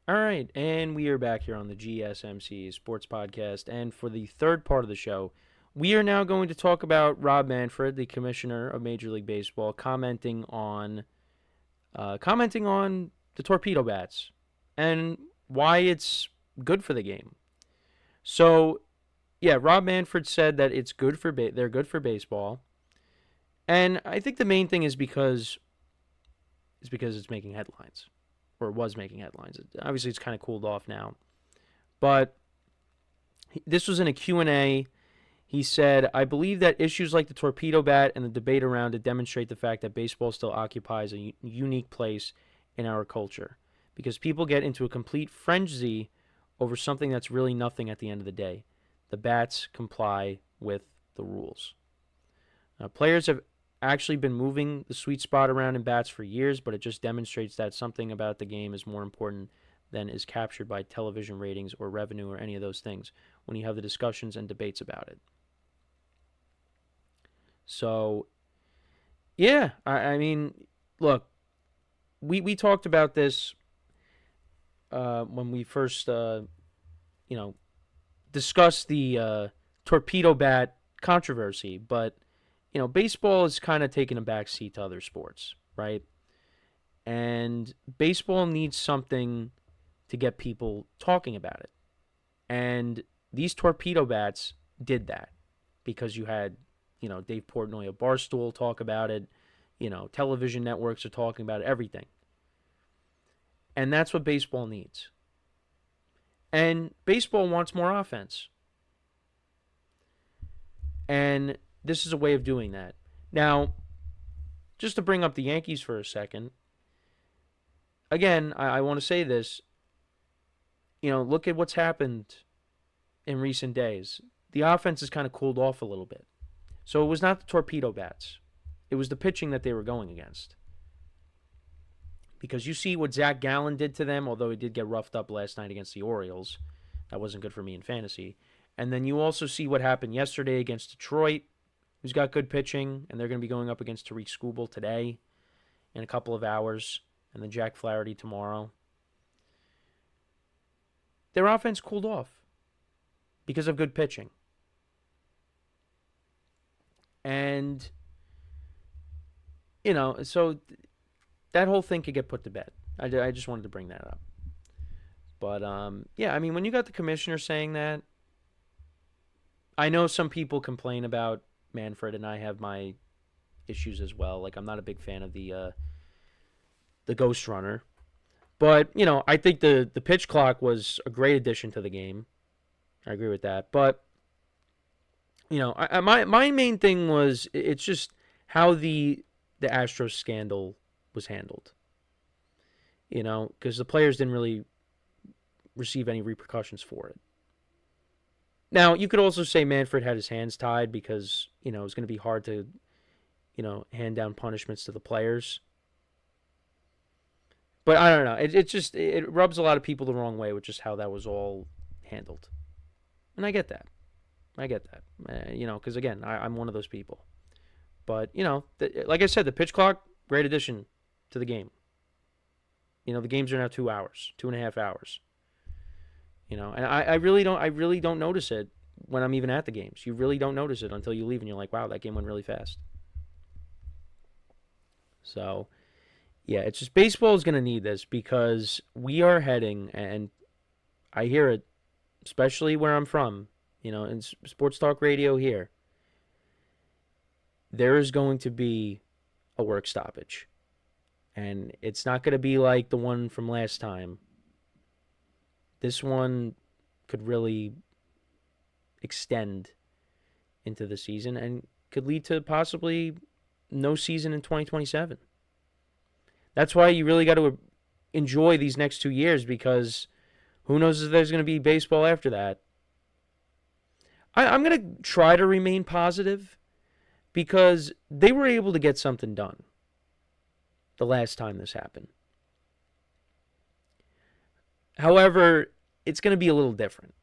All right, and we are back here on the GSMC Sports Podcast. And for the third part of the show, we are now going to talk about Rob Manfred, the commissioner of Major League Baseball, commenting on the torpedo bats and why it's good for the game. So, yeah, Rob Manfred said that they're good for baseball, and I think the main thing is because it's making headlines, or it was making headlines. Obviously, it's kind of cooled off now, but this was in a Q&A. He said, I believe that issues like the torpedo bat and the debate around it demonstrate the fact that baseball still occupies a unique place in our culture because people get into a complete frenzy over something that's really nothing at the end of the day. The bats comply with the rules. Players have actually been moving the sweet spot around in bats for years, but it just demonstrates that something about the game is more important than is captured by television ratings or revenue or any of those things when you have the discussions and debates about it. So, yeah, I mean, look, we talked about this when we first, discussed the torpedo bat controversy, but baseball is kind of taking a back seat to other sports, right? And baseball needs something to get people talking about it. And these torpedo bats did that because you had, Dave Portnoy of Barstool talk about it. Television networks are talking about it, everything. And that's what baseball needs. And baseball wants more offense. And this is a way of doing that. Now, just to bring up the Yankees for a second, again, I want to say this. Look at what's happened in recent days. The offense has kind of cooled off a little bit. So it was not the torpedo bats. It was the pitching that they were going against. Because you see what Zach Gallen did to them, although he did get roughed up last night against the Orioles. That wasn't good for me in fantasy. And then you also see what happened yesterday against Detroit, who's got good pitching, and they're going to be going up against Tariq Skubal today in a couple of hours, and then Jack Flaherty tomorrow. Their offense cooled off because of good pitching. And, so that whole thing could get put to bed. I just wanted to bring that up. But, yeah, I mean, when you got the commissioner saying that, I know some people complain about Manfred, and I have my issues as well. Like, I'm not a big fan of the Ghost Runner. But, I think the pitch clock was a great addition to the game. I agree with that. But, my main thing was it's just how the Astros scandal was handled. Because the players didn't really receive any repercussions for it. Now, you could also say Manfred had his hands tied because, it was going to be hard to, hand down punishments to the players. But I don't know. It rubs a lot of people the wrong way with just how that was all handled. And I get that. Because again, I'm one of those people. But, like I said, the pitch clock, great addition to the game. The games are now 2 hours, 2.5 hours. And I really don't notice it when I'm even at the games. You really don't notice it until you leave and you're like, wow, that game went really fast. So, yeah, it's just baseball is going to need this because we are heading, and I hear it, especially where I'm from, in sports talk radio here, there is going to be a work stoppage. And it's not going to be like the one from last time. This one could really extend into the season and could lead to possibly no season in 2027. That's why you really got to enjoy these next 2 years because who knows if there's going to be baseball after that. I'm going to try to remain positive because they were able to get something done the last time this happened. However, it's going to be a little different.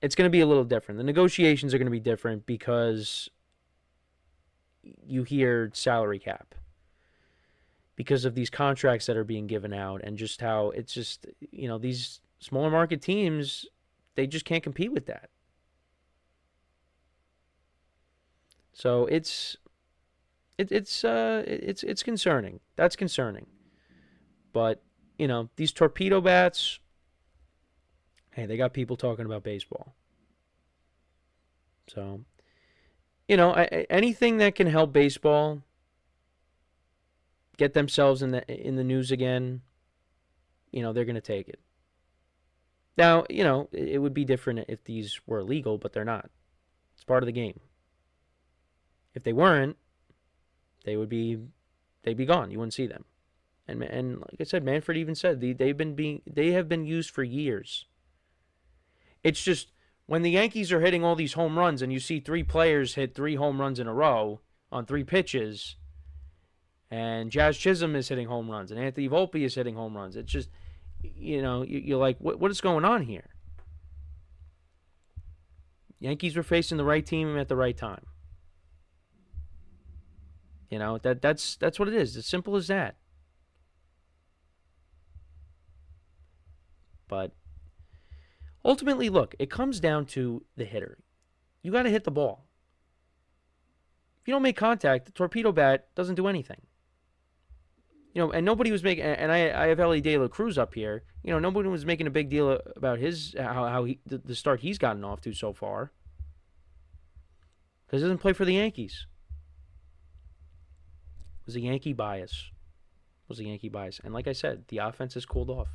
The negotiations are going to be different because you hear salary cap. because of these contracts that are being given out and just how it's just, these smaller market teams, they just can't compete with that. So it's concerning. That's concerning. But, these torpedo bats, hey, they got people talking about baseball. So, anything that can help baseball get themselves in the news again, they're going to take it. Now, it would be different if these were illegal, but they're not. It's part of the game. If they weren't, they'd be gone. You wouldn't see them. And like I said, Manfred even said they have been used for years. It's just when the Yankees are hitting all these home runs and you see 3 players hit 3 home runs in a row on 3 pitches, and Jazz Chisholm is hitting home runs and Anthony Volpe is hitting home runs. It's just, you're like, what is going on here? Yankees were facing the right team at the right time. That's what it is. As simple as that. But ultimately, look, it comes down to the hitter. You got to hit the ball. If you don't make contact, the torpedo bat doesn't do anything. And nobody was making, and I have Ellie De La Cruz up here. Nobody was making a big deal about the start he's gotten off to so far. Because he doesn't play for the Yankees. It was a Yankee bias. And like I said, the offense has cooled off.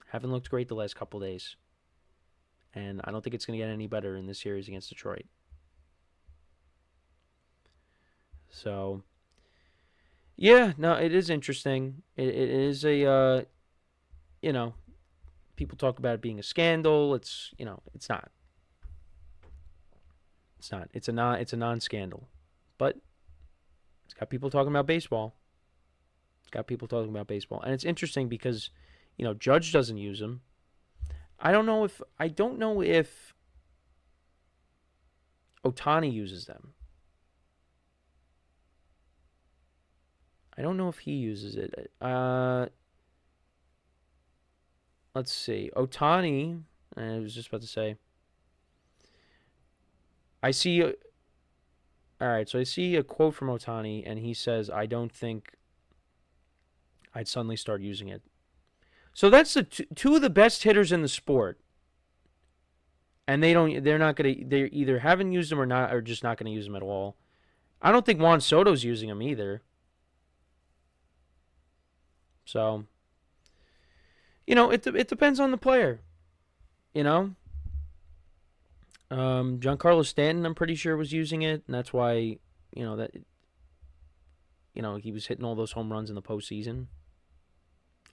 Haven't looked great the last couple days. And I don't think it's going to get any better in this series against Detroit. So, yeah, no, it is interesting. It is a, people talk about it being a scandal. It's not. It's not. It's a non-scandal. But it's got people talking about baseball. And it's interesting because, Judge doesn't use them. I don't know if Ohtani uses them. I don't know if he uses it. Let's see. Ohtani, I was just about to say. I see. All right, so I see a quote from Ohtani, and he says, "I don't think I'd suddenly start using it." So that's the two of the best hitters in the sport, and they either haven't used them or not, or just not going to use them at all. I don't think Juan Soto's using them either. So, it depends on the player. Giancarlo Stanton, I'm pretty sure, was using it, and that's why, he was hitting all those home runs in the postseason.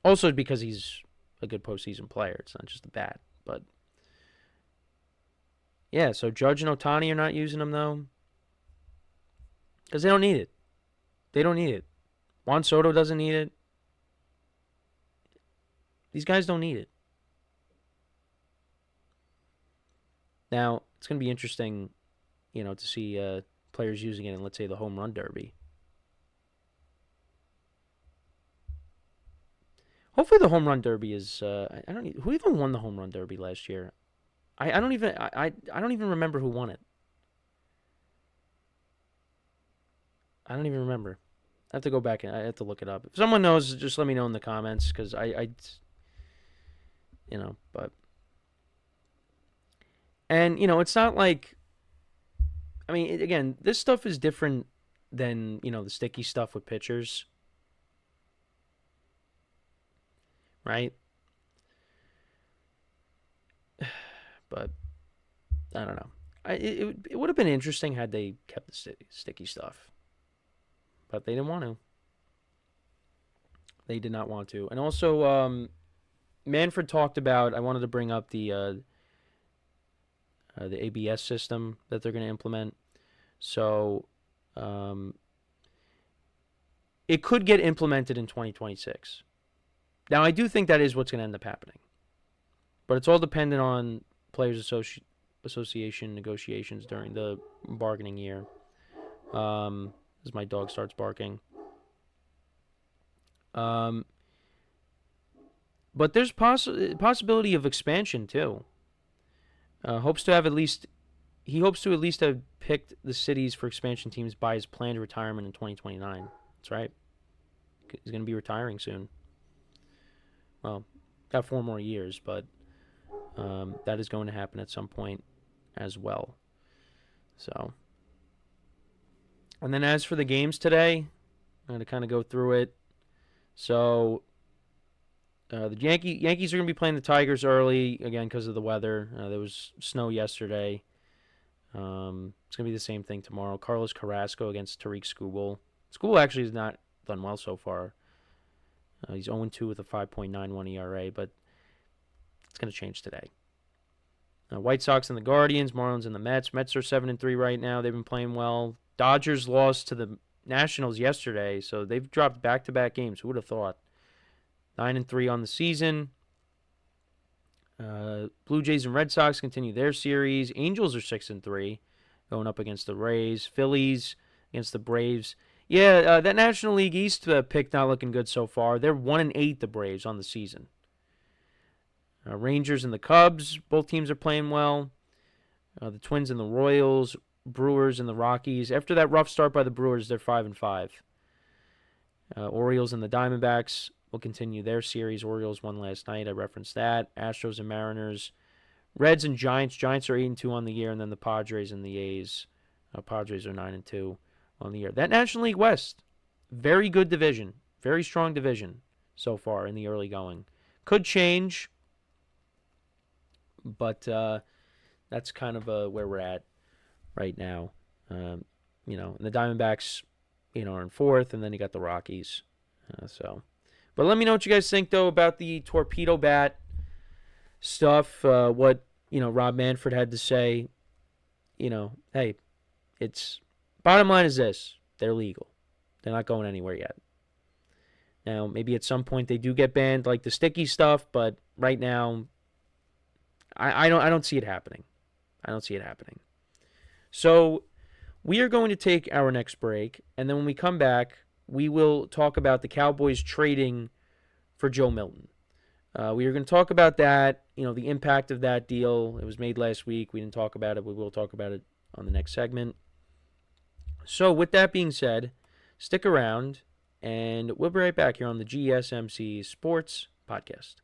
Also because he's a good postseason player. It's not just the bat. But, yeah, so Judge and Ohtani are not using them, though. Because they don't need it. Juan Soto doesn't need it. These guys don't need it. Now, it's going to be interesting, to see players using it in, let's say, the home run derby. Hopefully the home run derby is, who even won the home run derby last year? I don't even remember who won it. I don't even remember. I have to go back and I have to look it up. If someone knows, just let me know in the comments, because but. And, it's not like, again, this stuff is different than, the sticky stuff with pitchers. Right? But, I don't know. It would have been interesting had they kept the sticky stuff. But they didn't want to. They did not want to. And also, Manfred talked about, I wanted to bring up the ABS system that they're going to implement. So, it could get implemented in 2026. Now, I do think that is what's going to end up happening. But it's all dependent on Players Association negotiations during the bargaining year. As my dog starts barking. But there's possibility of expansion too. Hopes to have at least He hopes to at least have picked the cities for expansion teams by his planned retirement in 2029. That's right. He's going to be retiring soon. Well, got 4 more years, but that is going to happen at some point as well. So, and then as for the games today, I'm going to kind of go through it. So, the Yankees are going to be playing the Tigers early, again, because of the weather. There was snow yesterday. It's going to be the same thing tomorrow. Carlos Carrasco against Tariq Skubal. Skubal actually has not done well so far. He's 0-2 with a 5.91 ERA, but it's going to change today. White Sox and the Guardians, Marlins and the Mets. Mets are 7-3 right now. They've been playing well. Dodgers lost to the Nationals yesterday, so they've dropped back-to-back games. Who would have thought? 9-3 on the season. Blue Jays and Red Sox continue their series. Angels are 6-3, going up against the Rays. Phillies against the Braves. Yeah, that National League East pick not looking good so far. They're 1-8, the Braves, on the season. Rangers and the Cubs, both teams are playing well. The Twins and the Royals, Brewers and the Rockies. After that rough start by the Brewers, they're 5-5. Orioles and the Diamondbacks will continue their series. Orioles won last night. I referenced that. Astros and Mariners. Reds and Giants. Giants are 8-2 on the year, and then the Padres and the A's. Padres are 9-2 on the year. That National League West, very good division. Very strong division so far in the early going. Could change, but that's kind of where we're at right now. And the Diamondbacks, are in 4th, and then you got the Rockies. But let me know what you guys think, though, about the Torpedo bat stuff. What, Rob Manfred had to say. Hey, it's bottom line is this. They're legal. They're not going anywhere yet. Now, maybe at some point they do get banned, like the sticky stuff, but right now, I don't see it happening. I don't see it happening. So we are going to take our next break, and then when we come back, we will talk about the Cowboys trading for Joe Milton. We are going to talk about that, the impact of that deal. It was made last week. We didn't talk about it. We will talk about it on the next segment. So with that being said, stick around, and we'll be right back here on the GSMC Sports Podcast.